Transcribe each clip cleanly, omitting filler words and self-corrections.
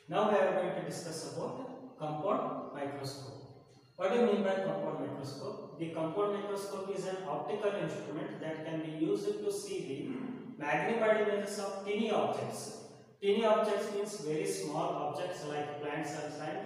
Now we are going to discuss about compound microscope. What do you mean by compound microscope? The compound microscope is an optical instrument that can be used to see the magnified images of tiny objects. Tiny objects means very small objects like plant cells and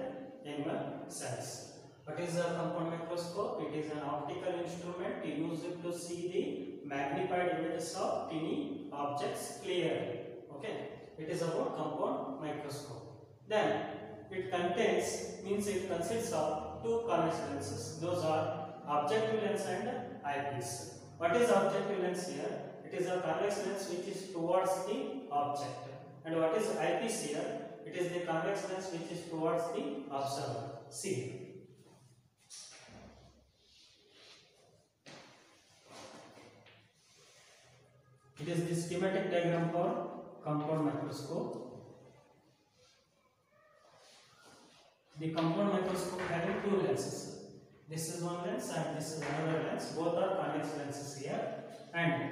animal cells. What is a compound microscope? It is an optical instrument used to see the magnified images of tiny objects clearly. Okay, it is about compound microscope. Then it consists of two convex lenses. Those are objective lens and eyepiece. What is objective lens here? It is a convex lens which is towards the object. And what is eyepiece here? It is the convex lens which is towards the observer. See. It is the schematic diagram for compound microscope. The compound microscope having two lenses. This is one lens and this is another lens. Both are convex lenses here. And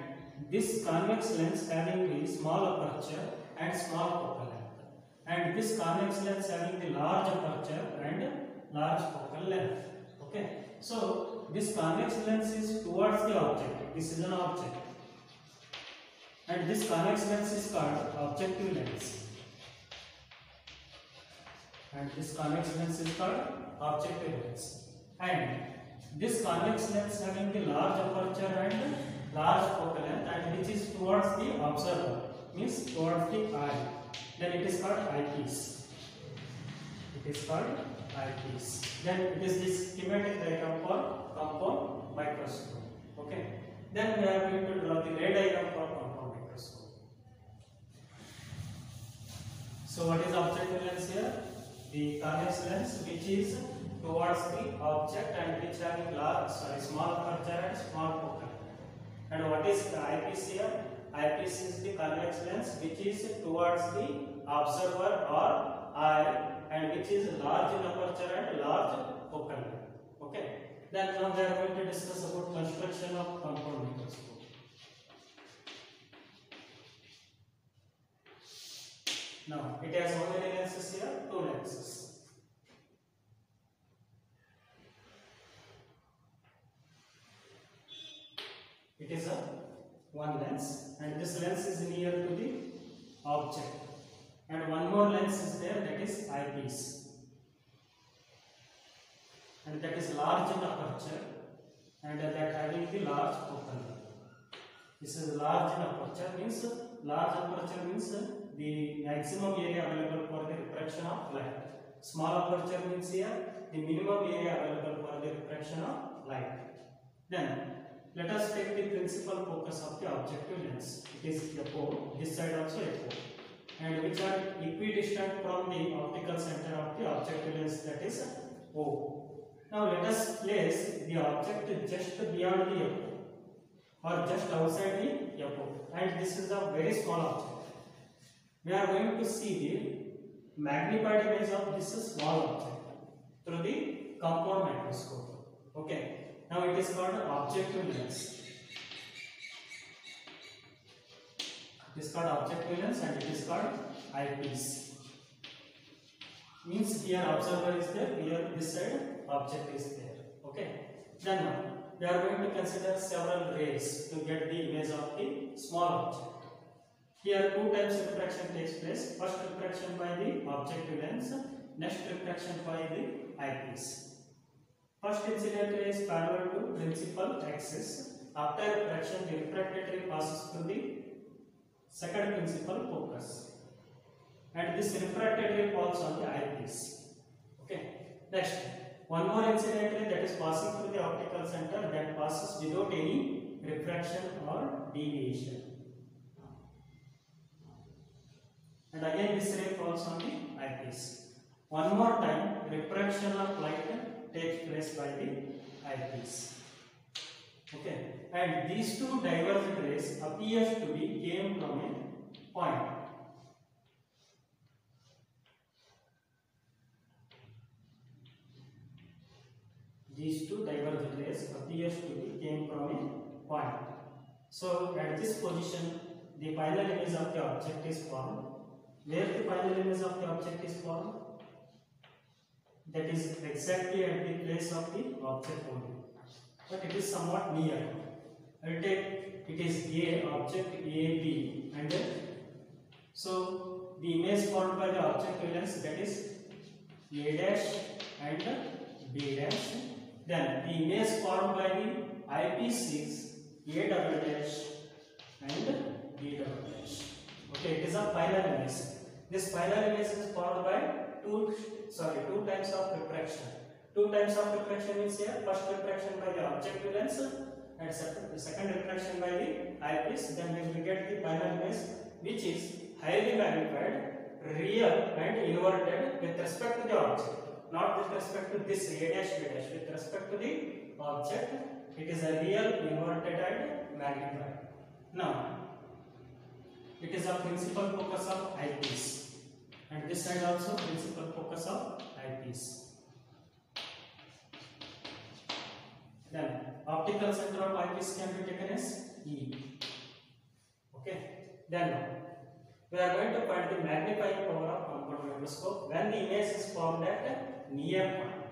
this convex lens having the small aperture and small focal length. And this convex lens having the large aperture and large focal length. Okay. So this convex lens is towards the object. This is an object. And this convex lens is called objective lens. And this convex lens is called objective lens. And this convex lens having the large aperture and large focal length and which is towards the observer, means towards the eye. Then it is called eyepiece. It is called eyepiece. Then it is the schematic diagram for compound microscope. Okay. Then we are going to draw the ray diagram for compound microscope. So what is objective lens here? The convex lens which is towards the object and which having small aperture and small focal. And what is the eyepiece here? Eyepiece is the convex lens which is towards the observer or eye and which is large in aperture and large focal length. Okay. Then now we are going to discuss about construction of compound microscope. Now it has how many lenses here? Two lenses. It is a one lens and this lens is near to the object and one more lens is there, that is eyepiece, and that is large in aperture and that having the large focal length. This is large in aperture means the maximum area available for the refraction of light. Small aperture means here the minimum area available for the refraction of light. Then let us take the principal focus of the objective lens. It is the pole, this side also a pole, and which are equidistant from the optical center of the objective lens, that is O. Now let us place the object just beyond the FO or just outside the FO, and this is a very small object. We are going to see the magnified image of this small object through the compound microscope. Okay. Now it is called objective lens. It is called objective lens and it is called eyepiece. Means here observer is there, here this side object is there. Okay. Then now we are going to consider several rays to get the image of the small object. Here two types of refraction takes place. First refraction by the objective lens, next refraction by the eyepiece. First incident ray is parallel to principal axis. After refraction, the refracted ray passes through the second principal focus, and this refracted ray falls on the eyepiece. Okay. Next, one more incident ray that is passing through the optical center that passes without any refraction or deviation. And again this ray falls on the eyepiece. One more time, refraction of light takes place by the eyepiece. Okay, and these two divergent rays appears to be came from a point. These two divergent rays appears to be came from a point. So at this position, the final image of the object is formed. where the final image of the object is formed, that is exactly at the place of the object only, but it is somewhat near. I will take it is A, object AB, and so the image formed by the object lens, that is A dash and B dash. Then the image formed by the eyepiece is A double dash and B double dash. Okay, it is a final image. This final image is formed by two types of refraction. Two types of refraction means here first refraction by the object lens and second refraction by the eyepiece. Then we will get the final image, which is highly magnified, real and inverted with respect to the object. Not with respect to this A dash B dash, with respect to the object, it is a real, inverted and magnified. Now, it is a principal focus of eyepiece, and this side also principal focus of eyepiece. Then, optical center of eyepiece can be taken as E. Okay. Then, we are going to find the magnifying power of compound microscope when the image is formed at near point.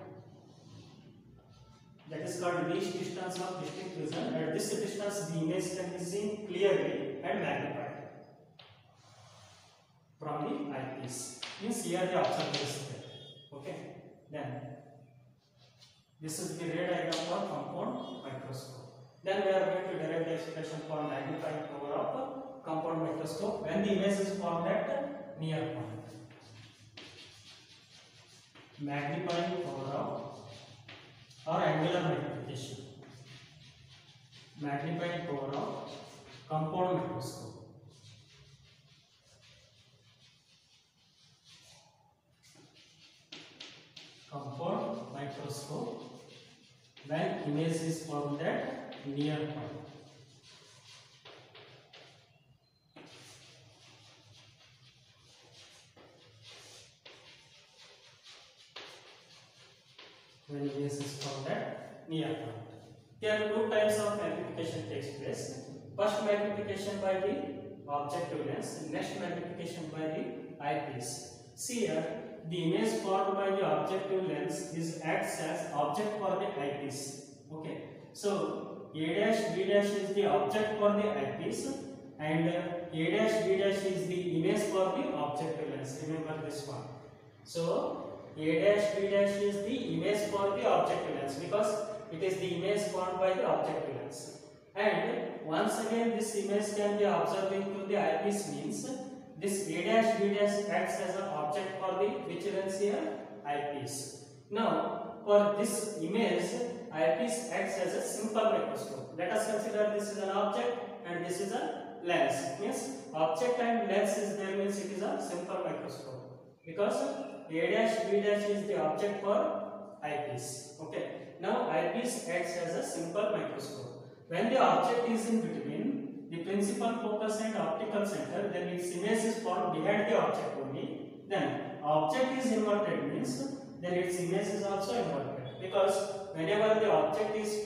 That is called least distance of distinct vision. At this distance, the image can be seen clearly and magnified from the eyepiece. Means here the observer is there. Okay. Then this is the ray diagram for compound microscope. Then we are going to derive the expression for magnifying power of compound microscope when the image is formed at near point. Magnifying power of or angular magnification. Magnifying power of compound microscope. Compound microscope when image is formed at near point. When image is formed at near point. There are two types of magnification takes place. First magnification by the objective lens, next magnification by the eyepiece. See here, the image formed by the objective lens is acts as object for the eyepiece. Okay, so A dash B dash is the object for the eyepiece, and A dash B dash is the image for the objective lens. Remember this one. So A dash B dash is the image for the objective lens because it is the image formed by the objective lens. And once again, this image can be observing through the eyepiece means this A dash B dash acts as an object for the which lens here? Eyepiece. Now, for this image, eyepiece acts as a simple microscope. Let us consider this is an object and this is a lens. Means object and lens is there means it is a simple microscope because A dash B dash is the object for eyepiece. Okay. Now eyepiece acts as a simple microscope. When the object is in between the principal focus and optical center, then its image is formed behind the object only. Then object is inverted means then its image is also inverted because whenever the object is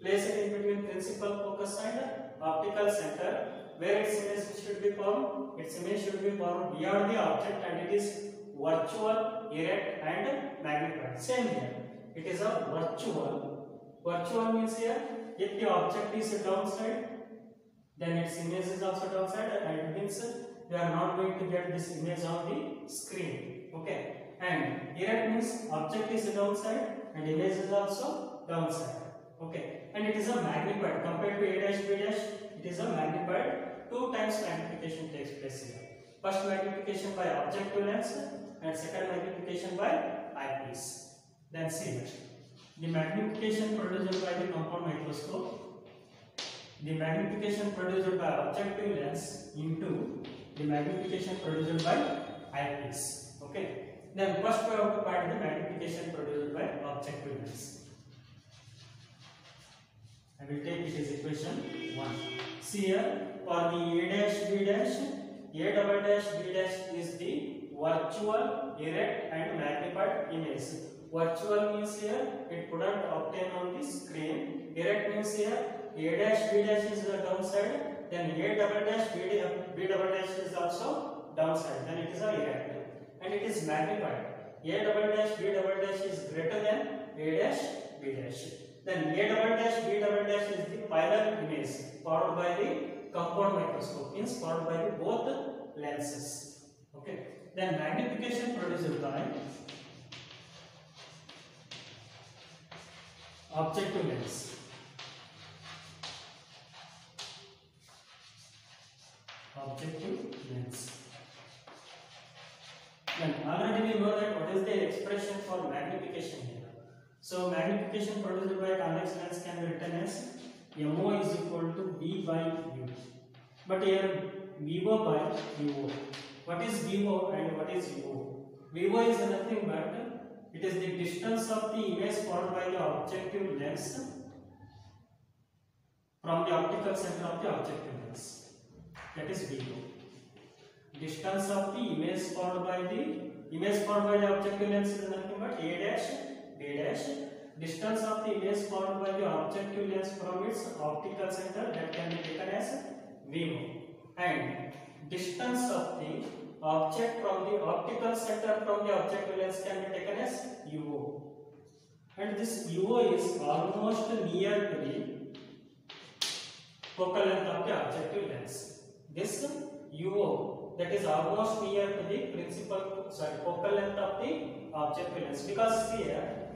placed in between principal focus and optical center, where its image should be formed, its image should be formed beyond the object and it is virtual, erect and magnified. Same here. It is a virtual. Virtual means here, if the object is downside, then its image is also downside, and it means we are not going to get this image on the screen. Okay. And erect means object is downside and image is also downside. Okay. And it is a magnified compared to A dash B dash. It is a magnified. Two times magnification takes place here. First magnification by objective lens and second magnification by eyepiece. Then see here. The magnification produced by the compound microscope, the magnification produced by objective lens into the magnification produced by eyepiece. Okay. Then first we have to find the magnification produced by objective lens. I will take it as equation 1. See here, for the A dash B dash, A double dash B dash is the virtual, erect and magnified image. Virtual means here it couldn't obtain on the screen. Erect means here A dash B dash is the downside, then A double dash B double dash is also downside, then it is a erect, and it is magnified. A double dash B double dash is greater than A dash B dash. Then A double dash B double dash is the pilot image followed by the compound microscope, means followed by the both lenses. Okay. Then magnification produced by objective lens. Objective lens. Then already we know that what is the expression for magnification here. So magnification produced by convex lens can be written as MO is equal to B by U. But here VO by UO. What is VO and what is UO? VO is nothing but it is the distance of the image formed by the objective lens from the optical center of the objective lens. That is VO. Distance of the image formed by the objective lens is nothing but A dash B dash. Distance of the image formed by the objective lens from its optical center, that can be taken as VO. And distance of the object from the optical center from the objective lens can be taken as UO. And this UO is almost near to the focal length of the objective lens. This UO, that is almost near to the focal length of the objective lens, because here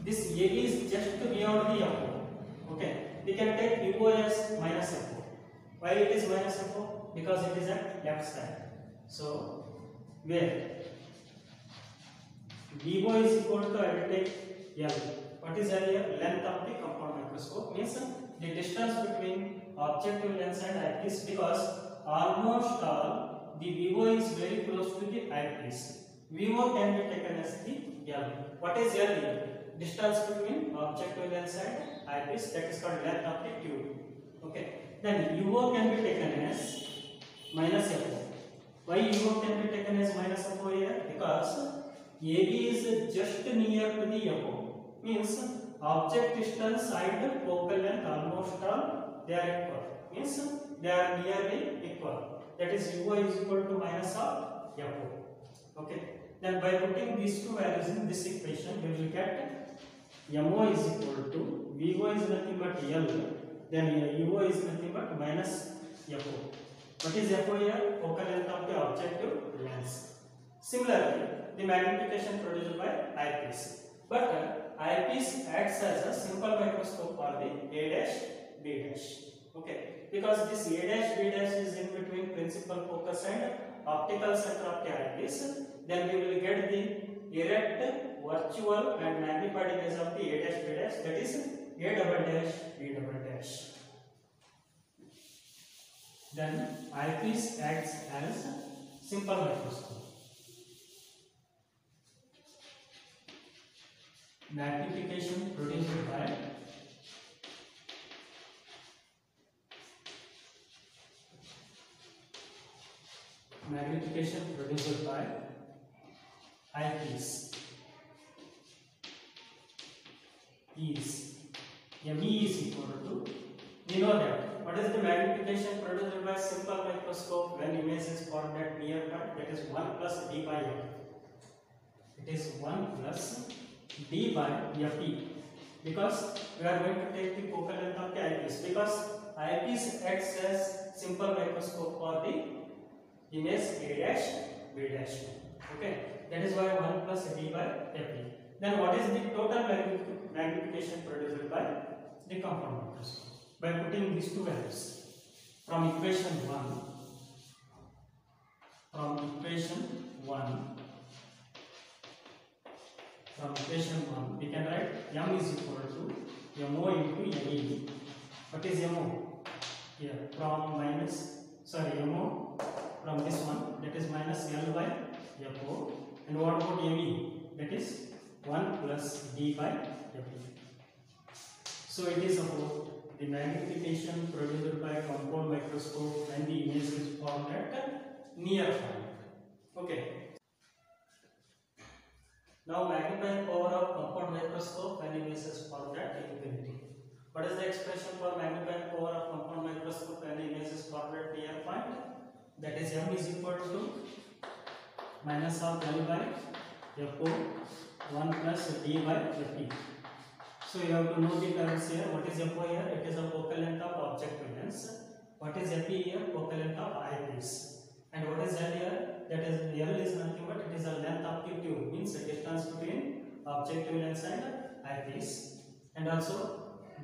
this AB is just beyond the FO. Okay, we can take UO as minus FO. Why it is minus FO? Because it is at left side. So where VO is equal to, I will take L. What is L here? Length of the compound microscope, means the distance between objective lens and eyepiece, because almost all the VO is very close to the eyepiece. VO can be taken as the L. What is L here? Distance between objective lens and eyepiece, that is called length of the tube. Okay. Then UO can be taken as minus FO. Why UO can be taken as minus FO here? Because AB is just near to the FO. Means object distance and focal length almost all they are equal. Means they are nearly equal. That is UO is equal to minus of FO. Okay. Then by putting these two values in this equation, we will get MO is equal to VO is nothing but L. Then UO is nothing but minus FO. What is FO here? Focal length of the objective lens. Similarly, the magnification produced by eyepiece. But eyepiece acts as a simple microscope for the A dash B dash. Okay, because this A dash B dash is in between principal focus and optical center of the eyepiece, then we will get the erect, virtual and magnified image of the A dash B dash, that is A double dash B double dash. Then eyepiece acts as simple microscope. Magnification produced by eyepiece is ME is equal to, we know that what is the magnification produced by simple microscope when image is formed at near point, that is 1 plus D by F. It is 1 plus D by FE, because we are going to take the focal length of the eyepiece, because eyepiece acts as simple microscope for the image A dash B dash. Okay, that is why 1 plus D by FE. Then what is the total magnification produced by the compound microscope? By putting these two values from equation 1, we can write M is equal to MO into ME. What is MO? Here from MO from this one, that is minus L by FO. And what about ME? That is 1 plus D by FE. So it is about the magnification produced by compound microscope when the image is formed at near point. Okay. Now magnifying power of compound microscope when image is formed at infinity. What is the expression for magnifying power of compound microscope when image is formed at near point? that is m is equal to minus of L by FO 1 plus D by FE. So you have to know the terms here. What is FO here? It is a focal length of objective lens. What is FE here? Focal length of eyepiece. And what is L here? That is L is nothing but it is a length of the tube, means the distance between objective lens and eyepiece. And also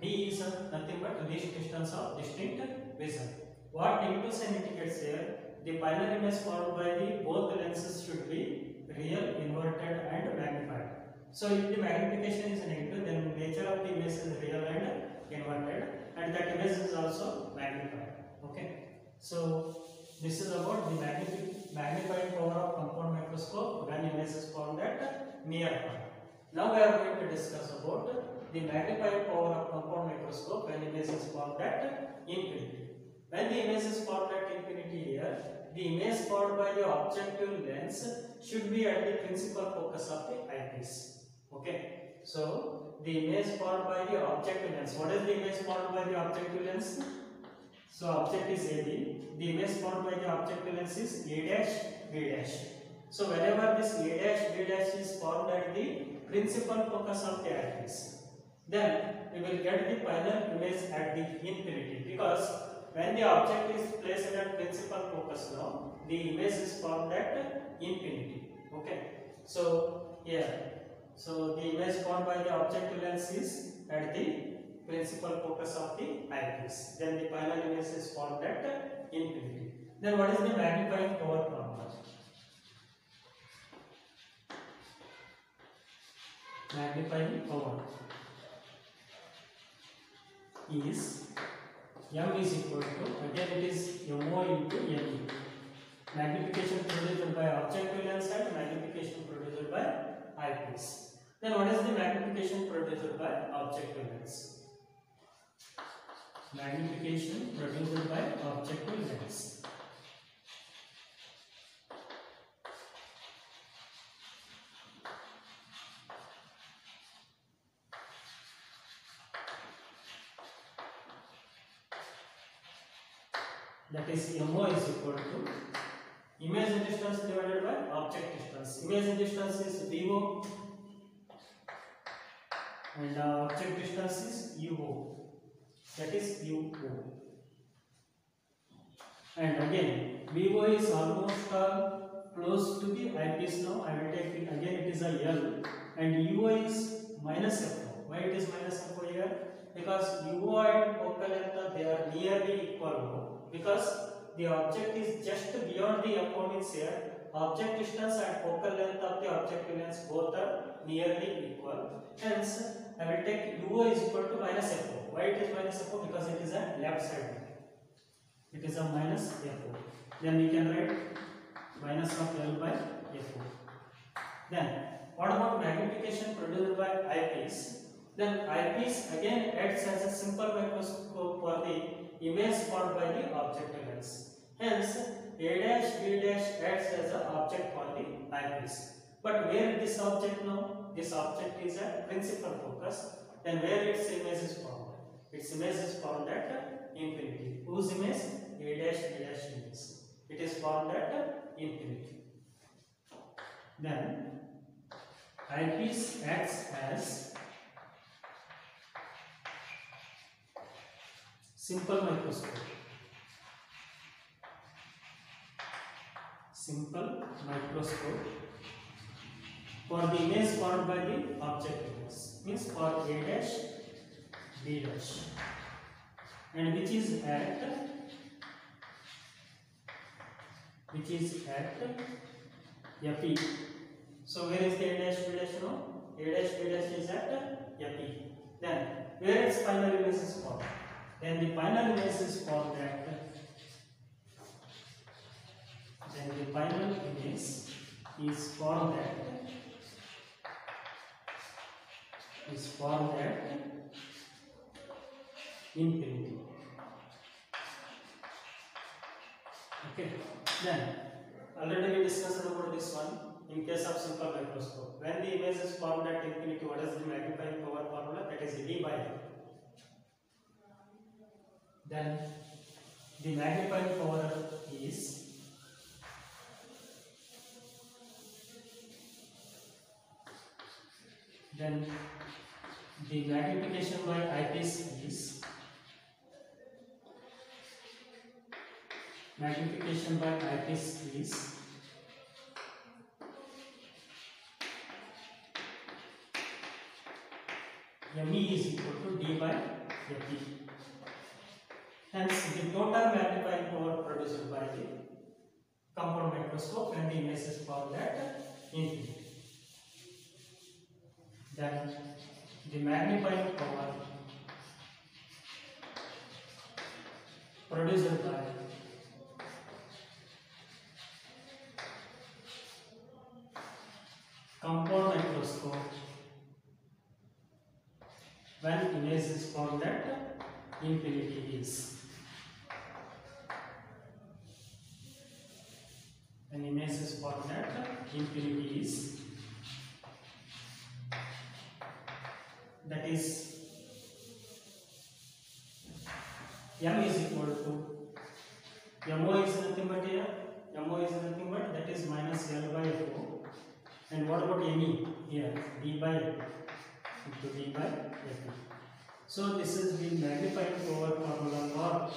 D is nothing but least distance of distinct vision. What negative sign indicates here? The final image formed by the both lenses should be real, inverted and magnified. So if the magnification is negative, then nature of the image is real and inverted, and that image is also magnified. Okay. So this is about the magnifying power of compound microscope when image is formed at near Earth. Now we are going to discuss about the magnifying power of compound microscope when image is formed at infinity. When the image is formed at infinity here, the image formed by the objective lens should be at the principal focus of the eyepiece. Okay. So the image formed by the objective lens. What is the image formed by the objective lens? So object is AB. The image formed by the objective lens is A dash B dash. So whenever this A dash B dash is formed at the principal focus of the eyepiece, then we will get the final image at the infinity, because when the object is placed at principal focus now, the image is formed at infinity. Okay. So here, so the image formed by the objective lens is at the principal focus of the eyepiece. Then the final image is formed at infinity. Then what is the magnifying power formula? Magnifying power is m is equal to, again it is MO into ME. Magnification produced by objective lens and magnification produced by eyepiece. Then what is the magnification produced by objective lens? Magnification produced by objective lens. That is MO is equal to image distance divided by object distance. Image distance is VO and object distance is UO. That is UO. And again, VO is almost close to the eyepiece now. I will take it again, it is a L, and UO is minus FO. Why it is minus FO here? Because UO and focal length they are nearly equal now. Because the object is just beyond the FO, means here object distance and focal length of the objective lens both are nearly equal. Hence, I will take UO is equal to minus FO. Why it is minus FO? Because it is a left side. It is a minus FO. Then we can write minus of L by FO. Then what about magnification produced by eyepiece? Then eyepiece again acts as a simple microscope for the image formed by the objective lens. Hence, A dash B dash acts as an object for the eyepiece. But where this object now? This object is a principal focus. Then where its image is formed? Its image is formed at infinity. Whose image? A dash B dash image. It is formed at infinity. Then eyepiece acts as simple microscope. Simple microscope for the image formed by the object lens, means for A dash B dash, and which is at FE. So where is the A dash B dash now? A dash B dash is at FE. Then where its final image is formed? Then the final image is formed at infinity. Okay. Then already we discussed about this one. In case of simple microscope, when the image is formed at infinity, what is the magnifying power formula? That is D by F. Then the magnifying power is Then the magnification by eyepiece is magnification by eyepiece is ME is equal to D by FE. Hence, the total magnifying power produced by the compound microscope and the image is found at infinity. Then, the magnifying power produced by compound microscope when image is found at infinity is, when image is found at infinity is, that is M is equal to MO is nothing but here, MO is nothing but that is minus L by 4, and what about ME here, D by into D by FE. So this is the magnifying power formula for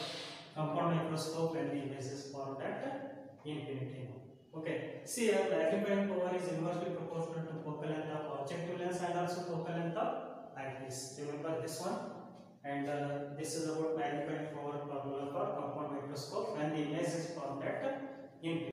compound microscope and the image is found at infinity. Okay, see here magnifying power is inversely proportional to focal length of objective lens and also focal length of eyepiece. Remember this one. And this is about magnifying power formula for compound microscope when the image is found at infinity.